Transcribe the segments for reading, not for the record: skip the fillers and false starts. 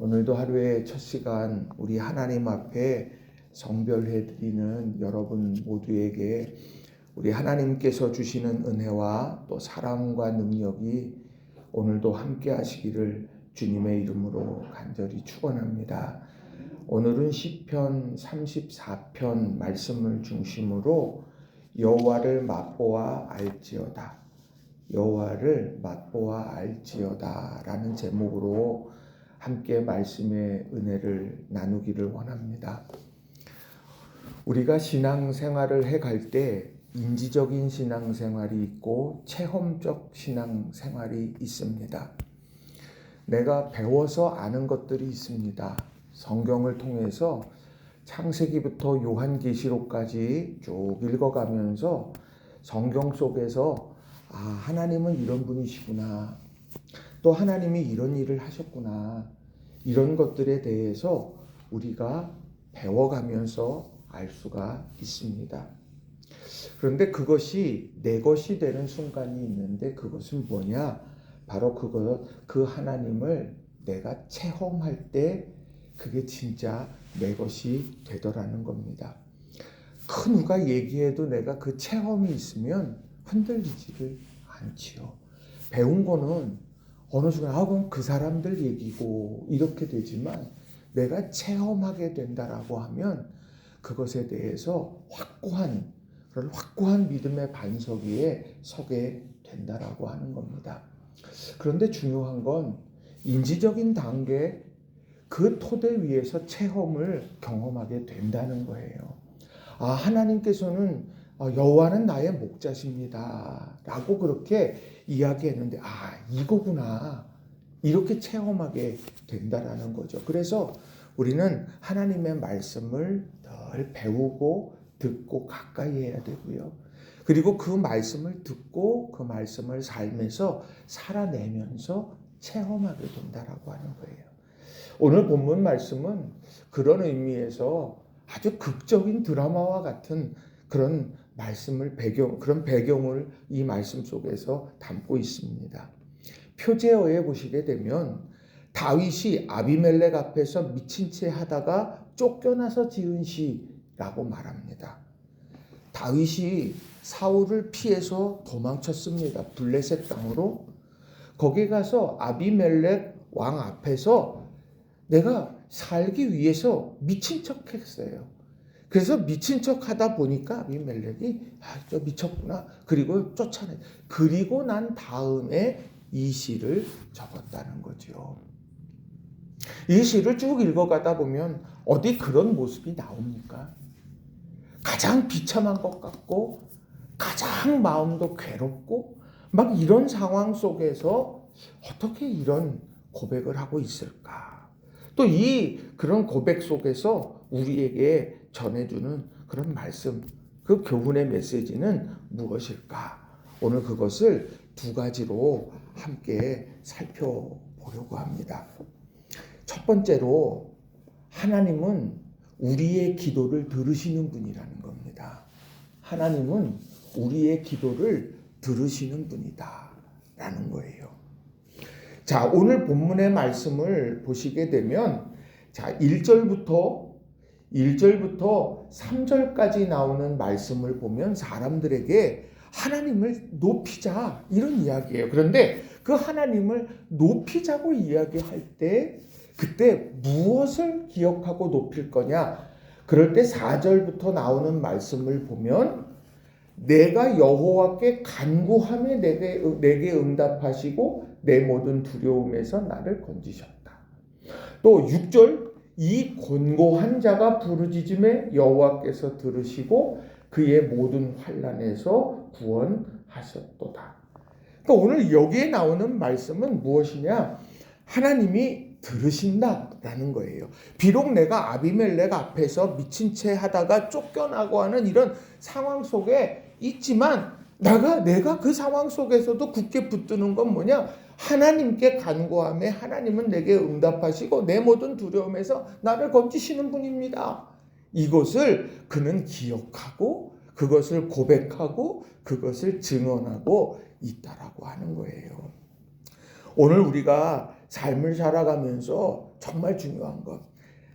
오늘도 하루의 첫 시간 우리 하나님 앞에 성별해 드리는 여러분 모두에게 우리 하나님께서 주시는 은혜와 또 사랑과 능력이 오늘도 함께 하시기를 주님의 이름으로 간절히 축원합니다. 오늘은 시편 34편 말씀을 중심으로 여호와를 맛보아 알지어다. 여호와를 맛보아 알지어다 라는 제목으로 함께 말씀의 은혜를 나누기를 원합니다. 우리가 신앙생활을 해갈 때 인지적인 신앙생활이 있고 체험적 신앙생활이 있습니다. 내가 배워서 아는 것들이 있습니다. 성경을 통해서 창세기부터 요한계시록까지 쭉 읽어가면서 성경 속에서 하나님은 이런 분이시구나. 또 하나님이 이런 일을 하셨구나. 이런 것들에 대해서 우리가 배워가면서 알 수가 있습니다. 그런데 그것이 내 것이 되는 순간이 있는데 그것은 뭐냐? 바로 그 하나님을 내가 체험할 때 그게 진짜 내 것이 되더라는 겁니다. 큰 누가 얘기해도 내가 그 체험이 있으면 흔들리지를 않지요. 배운 거는 어느 순간 그럼 그 사람들 얘기고 이렇게 되지만 내가 체험하게 된다라고 하면 그것에 대해서 확고한 믿음의 반석 위에 서게 된다라고 하는 겁니다. 그런데 중요한 건 인지적인 단계 그 토대 위에서 체험을 경험하게 된다는 거예요. 하나님께서는 여호와는 나의 목자십니다 라고 그렇게 이야기했는데 이거구나 이렇게 체험하게 된다라는 거죠. 그래서 우리는 하나님의 말씀을 늘 배우고 듣고 가까이 해야 되고요. 그리고 그 말씀을 듣고 그 말씀을 삶에서 살아내면서 체험하게 된다라고 하는 거예요. 오늘 본문 말씀은 그런 의미에서 아주 극적인 드라마와 같은 그런 그런 배경을 이 말씀 속에서 담고 있습니다. 표제어에 보시게 되면 다윗이 아비멜렉 앞에서 미친 채 하다가 쫓겨나서 지은 시라고 말합니다. 다윗이 사울을 피해서 도망쳤습니다. 블레셋 땅으로. 거기 가서 아비멜렉 왕 앞에서 내가 살기 위해서 미친 척 했어요. 그래서 미친 척 하다 보니까 아비멜렉이 저 미쳤구나. 그리고 쫓아내. 그리고 난 다음에 이 시를 적었다는 거죠. 이 시를 쭉 읽어가다 보면 어디 그런 모습이 나옵니까? 가장 비참한 것 같고 가장 마음도 괴롭고 막 이런 상황 속에서 어떻게 이런 고백을 하고 있을까? 또 그런 고백 속에서 우리에게 전해주는 그런 말씀, 그 교훈의 메시지는 무엇일까? 오늘 그것을 두 가지로 함께 살펴보려고 합니다. 첫 번째로 하나님은 우리의 기도를 들으시는 분이라는 겁니다. 하나님은 우리의 기도를 들으시는 분이다 라는 거예요. 자, 오늘 본문의 말씀을 보시게 되면 1절부터 3절까지 나오는 말씀을 보면 사람들에게 하나님을 높이자 이런 이야기예요. 그런데 그 하나님을 높이자고 이야기할 때 그때 무엇을 기억하고 높일 거냐? 그럴 때 4절부터 나오는 말씀을 보면 내가 여호와께 간구하며 내게 응답하시고 내 모든 두려움에서 나를 건지셨다. 또 6절 이 곤고한 자가 부르짖음에 여호와께서 들으시고 그의 모든 환난에서 구원하셨도다. 그러니까 오늘 여기에 나오는 말씀은 무엇이냐? 하나님이 들으신다라는 거예요. 비록 내가 아비멜렉 앞에서 미친 채 하다가 쫓겨나고 하는 이런 상황 속에 있지만 내가 그 상황 속에서도 굳게 붙드는 건 뭐냐? 하나님께 간구하며 하나님은 내게 응답하시고 내 모든 두려움에서 나를 건지시는 분입니다. 이것을 그는 기억하고 그것을 고백하고 그것을 증언하고 있다라고 하는 거예요. 오늘 우리가 삶을 살아가면서 정말 중요한 것,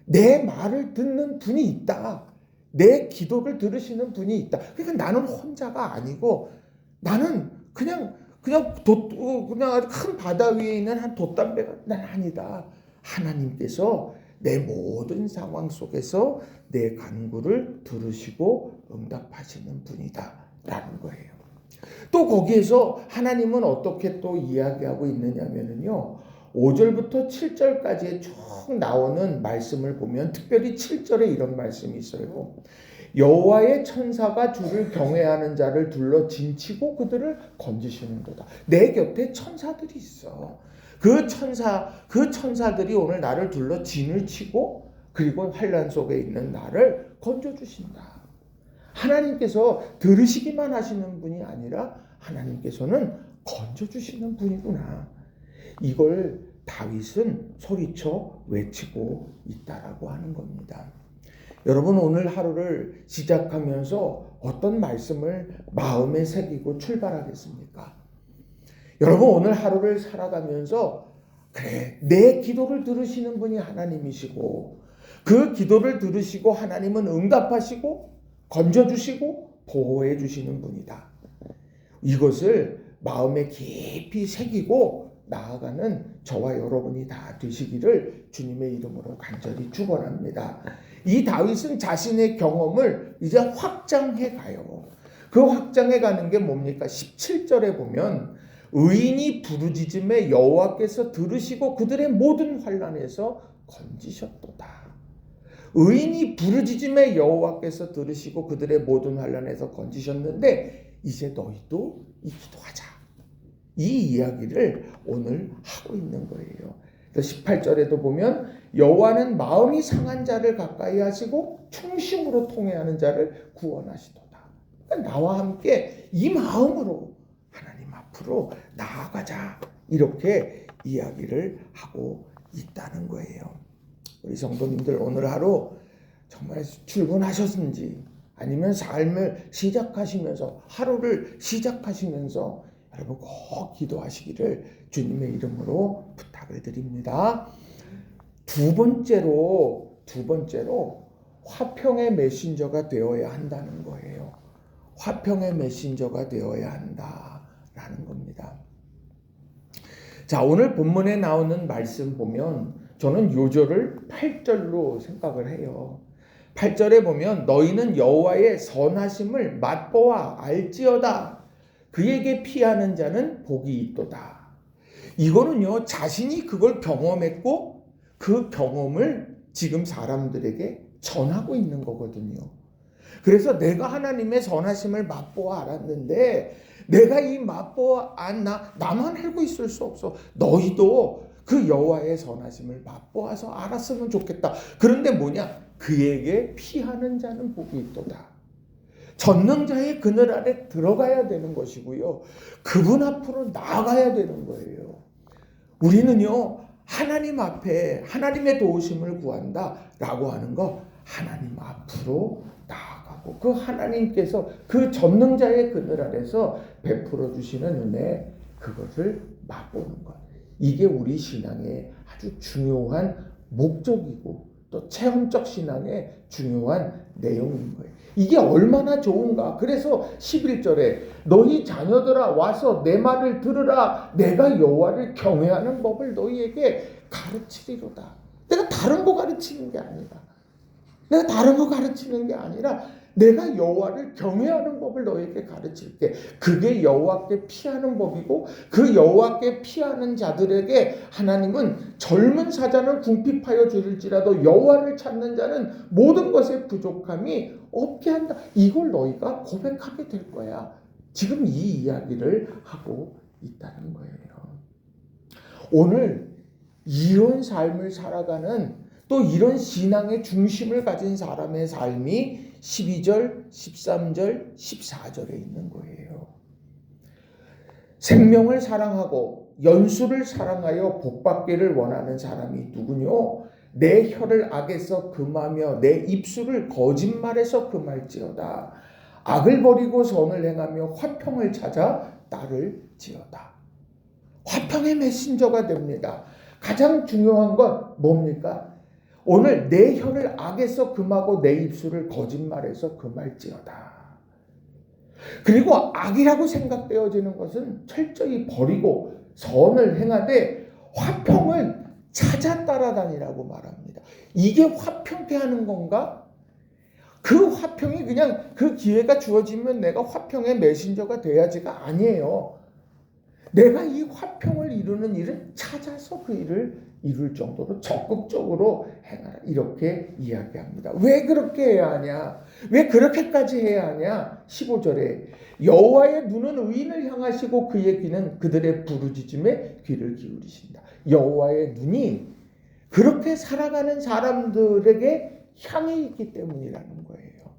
내 말을 듣는 분이 있다. 내 기도를 들으시는 분이 있다. 그러니까 나는 혼자가 아니고 나는 그냥 아주 큰 바다 위에 있는 한 돛담배가 난 아니다. 하나님께서 내 모든 상황 속에서 내 간구를 들으시고 응답하시는 분이다라는 거예요. 또 거기에서 하나님은 어떻게 또 이야기하고 있느냐면요. 5절부터 7절까지에 쭉 나오는 말씀을 보면 특별히 7절에 이런 말씀이 있어요. 여호와의 천사가 주를 경외하는 자를 둘러 진치고 그들을 건지시는도다. 내 곁에 천사들이 있어. 그 천사들이 오늘 나를 둘러 진을 치고 그리고 환난 속에 있는 나를 건져주신다. 하나님께서 들으시기만 하시는 분이 아니라 하나님께서는 건져주시는 분이구나. 이걸 다윗은 소리쳐 외치고 있다라고 하는 겁니다. 여러분, 오늘 하루를 시작하면서 어떤 말씀을 마음에 새기고 출발하겠습니까? 여러분, 오늘 하루를 살아가면서 그래, 내 기도를 들으시는 분이 하나님이시고 그 기도를 들으시고 하나님은 응답하시고 건져주시고 보호해 주시는 분이다. 이것을 마음에 깊이 새기고 나아가는 저와 여러분이 다 되시기를 주님의 이름으로 간절히 축원합니다. 이 다윗은 자신의 경험을 이제 확장해 가요. 그 확장해 가는 게 뭡니까? 17절에 보면 의인이 부르짖음에 여호와께서 들으시고 그들의 모든 환난에서 건지셨도다. 의인이 부르짖음에 여호와께서 들으시고 그들의 모든 환난에서 건지셨는데 이제 너희도 이 기도하자. 이 이야기를 오늘 하고 있는 거예요. 18절에도 보면 여호와는 마음이 상한 자를 가까이 하시고 충심으로 통회하는 자를 구원하시도다. 그러니까 나와 함께 이 마음으로 하나님 앞으로 나아가자. 이렇게 이야기를 하고 있다는 거예요. 우리 성도님들 오늘 하루 정말 출근하셨는지 아니면 삶을 시작하시면서 하루를 시작하시면서 여러분 꼭 기도하시기를 주님의 이름으로 부탁을 드립니다. 두 번째로 화평의 메신저가 되어야 한다는 거예요. 화평의 메신저가 되어야 한다라는 겁니다. 자, 오늘 본문에 나오는 말씀 보면 저는 요절을 8절로 생각을 해요. 8절에 보면 너희는 여호와의 선하심을 맛보아 알지어다. 그에게 피하는 자는 복이 있도다. 이거는요, 자신이 그걸 경험했고 그 경험을 지금 사람들에게 전하고 있는 거거든요. 그래서 내가 하나님의 선하심을 맛보아 알았는데 내가 이 맛보아 나만 알고 있을 수 없어. 너희도 그 여호와의 선하심을 맛보아서 알았으면 좋겠다. 그런데 뭐냐? 그에게 피하는 자는 복이 있도다. 전능자의 그늘 아래 들어가야 되는 것이고요. 그분 앞으로 나아가야 되는 거예요. 우리는요, 하나님 앞에 하나님의 도우심을 구한다라고 하는 거 하나님 앞으로 나아가고 그 하나님께서 그 전능자의 그늘 아래서 베풀어 주시는 은혜 그것을 맛보는 것. 이게 우리 신앙의 아주 중요한 목적이고 또 체험적 신앙의 중요한 내용인 거예요. 이게 얼마나 좋은가. 그래서 11절에 너희 자녀들아 와서 내 말을 들으라. 내가 여호와를 경외하는 법을 너희에게 가르치리로다. 내가 다른 거 가르치는 게 아니라 내가 여호와를 경외하는 법을 너희에게 가르칠게. 그게 여호와께 피하는 법이고 그 여호와께 피하는 자들에게 하나님은 젊은 사자는 궁핍하여 줄일지라도 여호와를 찾는 자는 모든 것에 부족함이 없게 한다. 이걸 너희가 고백하게 될 거야. 지금 이 이야기를 하고 있다는 거예요. 오늘 이런 삶을 살아가는 또 이런 신앙의 중심을 가진 사람의 삶이 12절, 13절, 14절에 있는 거예요. 생명을 사랑하고 연수를 사랑하여 복받기를 원하는 사람이 누구뇨? 내 혀를 악에서 금하며 내 입술을 거짓말에서 금할지어다. 악을 버리고 선을 행하며 화평을 찾아 따를지어다. 화평의 메신저가 됩니다. 가장 중요한 건 뭡니까? 오늘 내 혀를 악에서 금하고 내 입술을 거짓말에서 금할지어다. 그리고 악이라고 생각되어지는 것은 철저히 버리고 선을 행하되 화평을 찾아 따라다니라고 말합니다. 이게 화평케 하는 건가? 그 화평이 그냥 그 기회가 주어지면 내가 화평의 메신저가 돼야지가 아니에요. 내가 이 화평을 이루는 일을 찾아서 그 일을 이룰 정도로 적극적으로 행하라. 이렇게 이야기합니다. 왜 그렇게 해야 하냐? 왜 그렇게까지 해야 하냐? 15절에 여호와의 눈은 의인을 향하시고 그의 귀는 그들의 부르짖음에 귀를 기울이신다. 여호와의 눈이 그렇게 살아가는 사람들에게 향해 있기 때문이라는 거예요.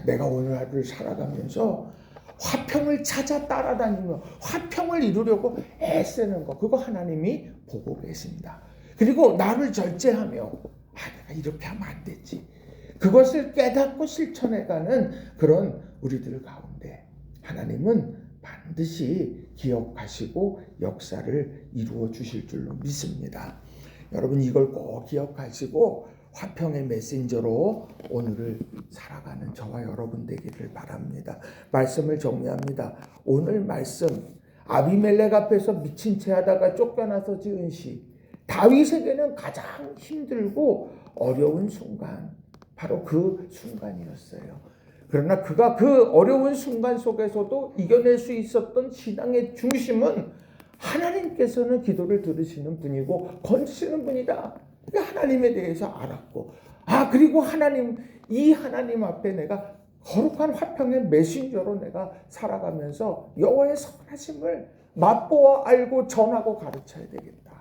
내가 오늘 하루를 살아가면서 화평을 찾아 따라다니며 화평을 이루려고 애쓰는 거, 그거 하나님이 보고 계십니다. 그리고 나를 절제하며 내가 이렇게 하면 안 되지. 그것을 깨닫고 실천해가는 그런 우리들 가운데 하나님은 반드시 기억하시고 역사를 이루어 주실 줄로 믿습니다. 여러분 이걸 꼭 기억하시고 화평의 메신저로 오늘을 살아가는 저와 여러분 되기를 바랍니다. 말씀을 정리합니다. 오늘 말씀 아비멜렉 앞에서 미친 채 하다가 쫓겨나서 지은 시, 다윗에게는 가장 힘들고 어려운 순간, 바로 그 순간이었어요. 그러나 그가 그 어려운 순간 속에서도 이겨낼 수 있었던 신앙의 중심은 하나님께서는 기도를 들으시는 분이고 건지시는 분이다. 하나님에 대해서 알았고, 그리고 이 하나님 앞에 내가 거룩한 화평의 메신저로 내가 살아가면서 여호와의 선하심을 맛보아 알고 전하고 가르쳐야 되겠다.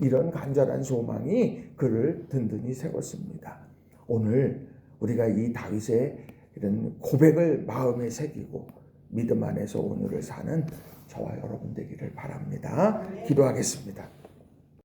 이런 간절한 소망이 그를 든든히 세웠습니다. 오늘 우리가 이 다윗의 이런 고백을 마음에 새기고 믿음 안에서 오늘을 사는 저와 여러분 되기를 바랍니다. 기도하겠습니다.